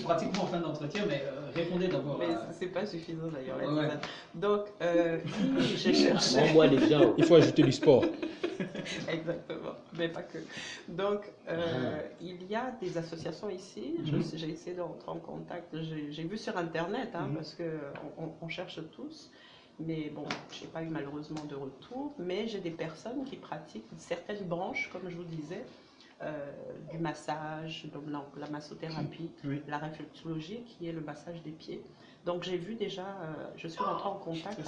pratiquement en fin d'entretien, mais répondez d'abord. Mais c'est pas suffisant d'ailleurs. Ouais. Donc, j'ai cherché. Bon, moi, les gens. Il faut ajouter du sport. Exactement, mais pas que. Donc, il y a des associations ici. J'ai essayé d'entrer en contact. J'ai vu sur Internet, parce qu'on cherche tous. Mais bon, je n'ai pas eu malheureusement de retour. Mais j'ai des personnes qui pratiquent certaines branches, comme je vous disais, du massage, donc la massothérapie, la réflexologie, qui est le massage des pieds. Donc j'ai vu déjà, je suis rentrée en contact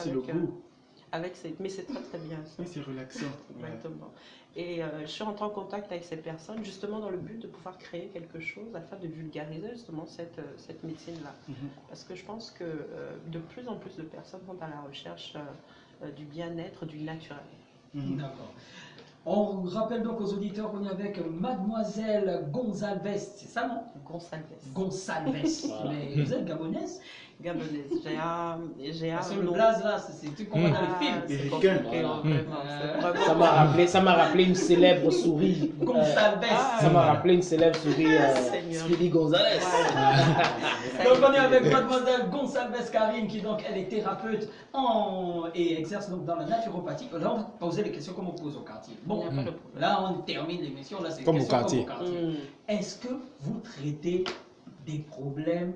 avec ces... Mais c'est très très bien ça. Oui, c'est relaxant. Exactement. Et je suis rentrée en contact avec ces personnes justement dans le but de pouvoir créer quelque chose afin de vulgariser justement cette médecine-là. Parce que je pense que de plus en plus de personnes vont à la recherche du bien-être, du naturel. D'accord. On rappelle donc aux auditeurs qu'on est avec Mademoiselle Gonçalves, c'est ça non? Gonçalves. Voilà. Mais vous êtes gabonaise? Gabonaise. J'ai un Parce que le nom. blaze là, c'est tout comme dans les films. C'est Américain. compliqué, vraiment, c'est Ça vraiment- m'a rappelé une célèbre souris. Gonçalves. Ça m'a rappelé une célèbre souris. Seigneur. Speedy Gonzalez. Donc on est avec Mademoiselle Gonçalves Karine qui donc elle est thérapeute et exerce donc dans la naturopathie. Là on va poser les questions comme on pose au quartier. Bon, Il n'y a pas de problème. là on termine l'émission, là c'est Comme au questions quartier. comme au quartier. Est-ce que vous traitez des problèmes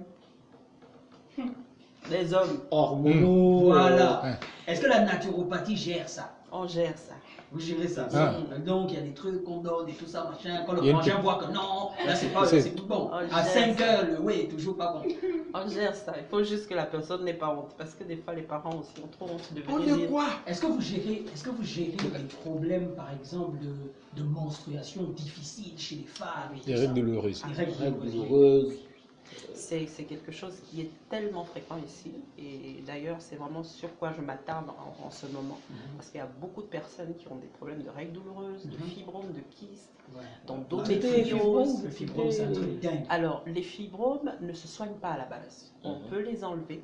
Les hommes, Hormonaux. Voilà. Est-ce que la naturopathie gère ça? on gère ça. Vous gérez ça. Ah. Donc il y a des trucs qu'on donne et tout ça, machin. Quand Il le y a une frangin voit que non, là c'est pas, C'est- c'est tout bon. Oh, À yes. 5 heures, le oui est toujours pas bon. On gère ça. Il faut juste que la personne n'ait pas honte. Parce que des fois, les parents aussi ont trop honte de On venir est dire. quoi? Est-ce que vous gérez des problèmes, par exemple, de menstruation difficiles chez les femmes et tout Les ça? règles douloureuses. Les règles Règles douloureuses. douloureuses. C'est quelque chose qui est tellement fréquent ici. Et d'ailleurs, c'est vraiment sur quoi je m'attarde en ce moment. Parce qu'il y a beaucoup de personnes qui ont des problèmes de règles douloureuses, de fibromes, de kystes, Ouais. d'endométriose. Le fibrome, c'est un truc dingue. Alors, les fibromes ne se soignent pas à la base. On peut les enlever,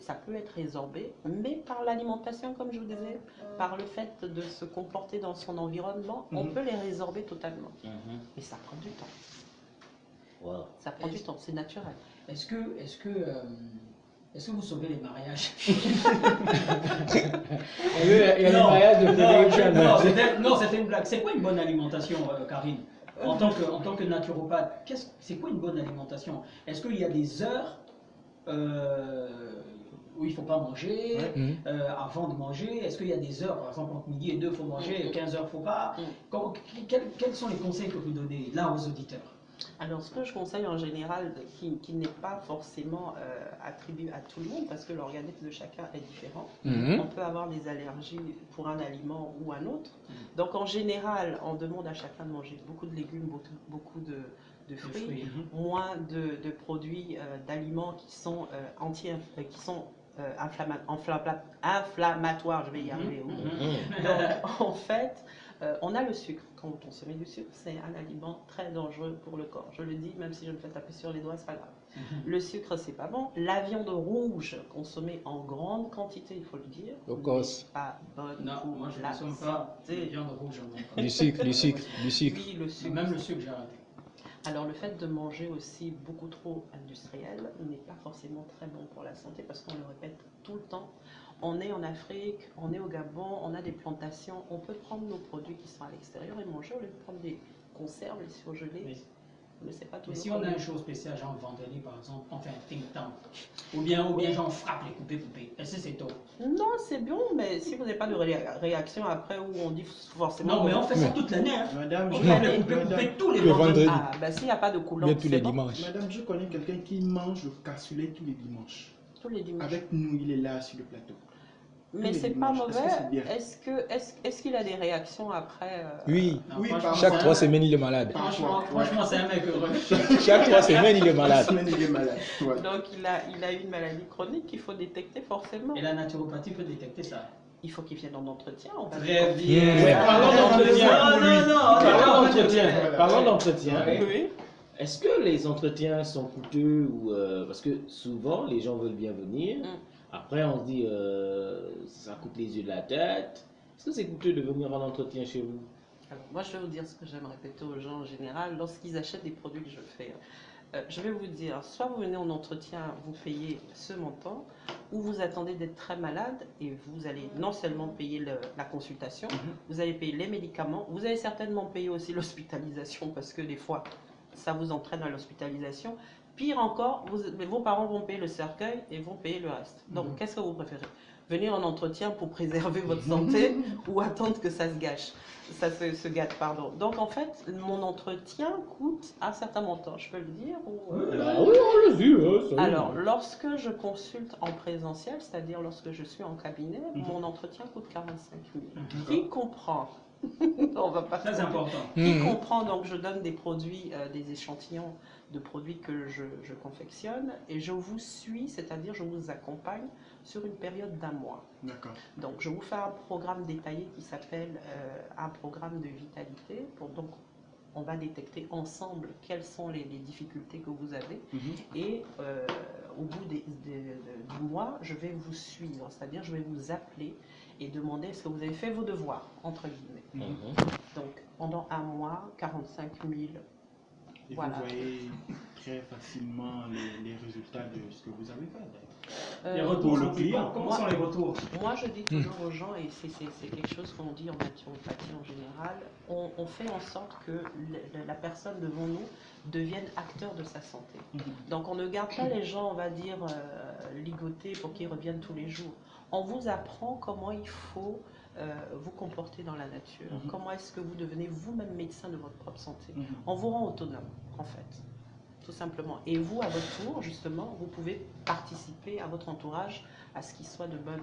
ça peut être résorbé, mais par l'alimentation, comme je vous disais, par le fait de se comporter dans son environnement, on peut les résorber totalement. Mais ça prend du temps. Wow. Ça prend du temps, c'est naturel. Est-ce que vous sauvez les mariages? Il y a les mariages de Frédéric non, c'était une blague. C'est quoi une bonne alimentation, Karine? En tant que naturopathe, c'est quoi une bonne alimentation? Est-ce qu'il y a des heures où il ne faut pas manger, avant de manger? Est-ce qu'il y a des heures, par exemple entre midi et 2, il faut manger, 15 heures, il ne faut pas? Quels sont les conseils que vous donnez là aux auditeurs? Alors, ce que je conseille en général, qui n'est pas forcément attribué à tout le monde, parce que l'organisme de chacun est différent, on peut avoir des allergies pour un aliment ou un autre. Donc, en général, on demande à chacun de manger beaucoup de légumes, beaucoup de fruits, moins de produits, d'aliments qui sont inflammatoires, je vais y arriver. Donc, en fait, on a le sucre. Quand on se met du sucre, c'est un aliment très dangereux pour le corps. Je le dis, même si je me fais taper sur les doigts, c'est pas grave. Le sucre, c'est pas bon. La viande rouge, consommée en grande quantité, il faut le dire, Cocos. n'est pas bonne Non, pour moi je ne la consomme pas de santé. viande rouge. En Du sucre. Oui, le sucre. Même le sucre, j'ai arrêté. Alors le fait de manger aussi beaucoup trop industriel n'est pas forcément très bon pour la santé parce qu'on le répète tout le temps. On est en Afrique, on est au Gabon, on a des plantations, on peut prendre nos produits qui sont à l'extérieur et manger au lieu de prendre des conserves, des surgelés. Oui. Mais c'est pas Mais toujours si on a comme- un show spécial, genre vendredi par exemple, on fait un think tank. Ou bien genre on frappe les coupés. Est-ce que c'est tôt? Non, c'est bon, mais si vous n'avez pas de réaction après où on dit forcément... Non, mais on fait ça toute l'année. Hein. Madame, On je frappe connais, les coupés madame, tous les Le vendredis. vendredi. Ah, ben s'il n'y a pas de coulant, Bien tous les c'est bon. dimanches. madame, je connais quelqu'un qui mange le cassoulet tous les dimanches. Tous les dimanches. Avec nous, il est là sur le plateau. Mais tous les c'est pas dimanches. Est-ce que c'est bien? mauvais. Est-ce qu'il a des réactions après Oui. Non, Oui, franchement, Chaque c'est 3 un- semaines, il est malade. Franchement, c'est un mec heureux. Chaque 3 semaines, il est La malade. semaine, il est malade. Ouais. Donc il a une maladie chronique qu'il faut détecter forcément. Et la naturopathie peut détecter ça. Il faut qu'il vienne en entretien. On va Très lui- bien. Ouais. Parlons d'entretien. Non. Parlons d'entretien. Oui. Est-ce que les entretiens sont coûteux ou parce que souvent les gens veulent bien venir. Après on se dit ça coûte les yeux de la tête. Est-ce que c'est coûteux de venir en entretien chez vous? Alors, moi, je vais vous dire ce que j'aime répéter aux gens en général lorsqu'ils achètent des produits que je fais. Je vais vous dire, soit vous venez en entretien, vous payez ce montant, ou vous attendez d'être très malade et vous allez non seulement payer la consultation, vous allez payer les médicaments, vous allez certainement payer aussi l'hospitalisation parce que des fois, ça vous entraîne à l'hospitalisation. Pire encore, vos parents vont payer le cercueil et vont payer le reste. Donc, qu'est-ce que vous préférez? Venir en entretien pour préserver votre santé ou attendre que ça se gâche? Ça se gâte, pardon. Donc, en fait, mon entretien coûte un certain montant, je peux le dire Oui, on le dit. Alors, lorsque je consulte en présentiel, c'est-à-dire lorsque je suis en cabinet, mon entretien coûte 45 000. Qui comprend on va pas Très important. Qui comprend, donc je donne des produits, des échantillons de produits que je confectionne et je vous suis, c'est-à-dire je vous accompagne sur une période d'1 mois. D'accord. Donc je vous fais un programme détaillé qui s'appelle un programme de vitalité. Donc on va détecter ensemble quelles sont les difficultés que vous avez et au bout du mois, je vais vous suivre, c'est-à-dire je vais vous appeler et demander est-ce que vous avez fait vos devoirs, entre guillemets. Donc pendant 1 mois, 45 000. Et Voilà. vous voyez très facilement les résultats de ce que vous avez fait. Les retours le sont client. Comment sont les retours? Moi, je dis toujours aux gens, et c'est quelque chose qu'on dit en naturopathie en général, on fait en sorte que la personne devant nous devienne acteur de sa santé. Donc, on ne garde pas les gens, on va dire, ligotés pour qu'ils reviennent tous les jours. On vous apprend comment il faut vous comporter dans la nature, comment est-ce que vous devenez vous-même médecin de votre propre santé. On vous rend autonome, en fait. Tout simplement. Et vous, à votre tour, justement, vous pouvez participer à votre entourage à ce qu'il soit de bonne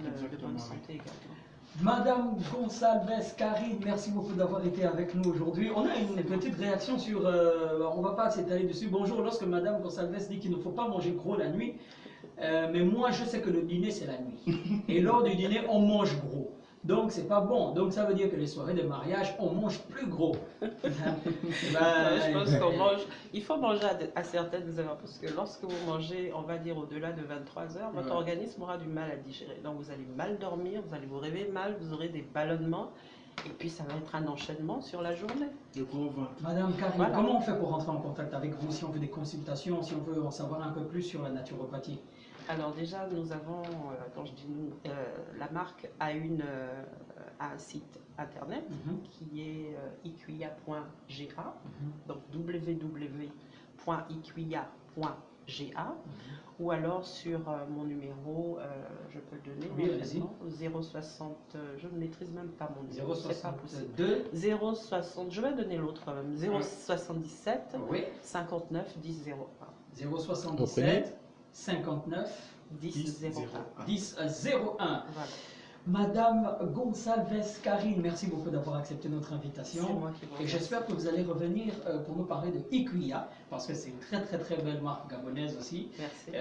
santé également. Madame Gonçalves Karine, merci beaucoup d'avoir été avec nous aujourd'hui. On a une petite réaction sur... on ne va pas s'étaler dessus. Bonjour, lorsque Madame Gonçalves dit qu'il ne faut pas manger gros la nuit, mais moi je sais que le dîner c'est la nuit. Et lors du dîner, on mange gros. Donc c'est pas bon. Donc ça veut dire que les soirées de mariage, on mange plus gros. Je pense qu'on mange. Il faut manger à certaines heures parce que lorsque vous mangez, on va dire au-delà de 23 heures, votre organisme aura du mal à digérer. Donc vous allez mal dormir, vous allez vous réveiller mal, vous aurez des ballonnements et puis ça va être un enchaînement sur la journée. Le gros ventre. Madame Karine, Voilà. comment on fait pour rentrer en contact avec vous si on veut des consultations, si on veut en savoir un peu plus sur la naturopathie? Alors déjà, nous avons, quand je dis nous, la marque a un site internet qui est iquia.ga, donc www.iquia.ga, ou alors sur mon numéro, je peux le donner, oui, allez-y. 060, je ne maîtrise même pas mon numéro, c'est pas possible. 060, je vais donner l'autre quand même, 077 59 10 01. 077 59 10 01. 10 01. Voilà. Madame Gonçalves Karine, merci beaucoup d'avoir accepté notre invitation. C'est moi qui vous Et remercie. j'espère que vous allez revenir pour nous parler de Iquia, parce que c'est une très très très belle marque gabonaise aussi. Merci.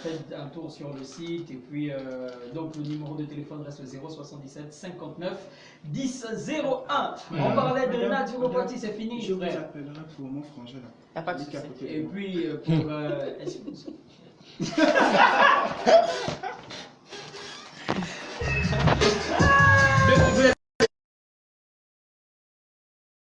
Faites un tour sur le site et puis donc le numéro de téléphone reste 077 59 10 01. On parlait de naturopathie, c'est fini. Je vous frère. appellerai pour mon frangin là. Il n'y a pas de Il est à souci. côté de Et moi. puis pour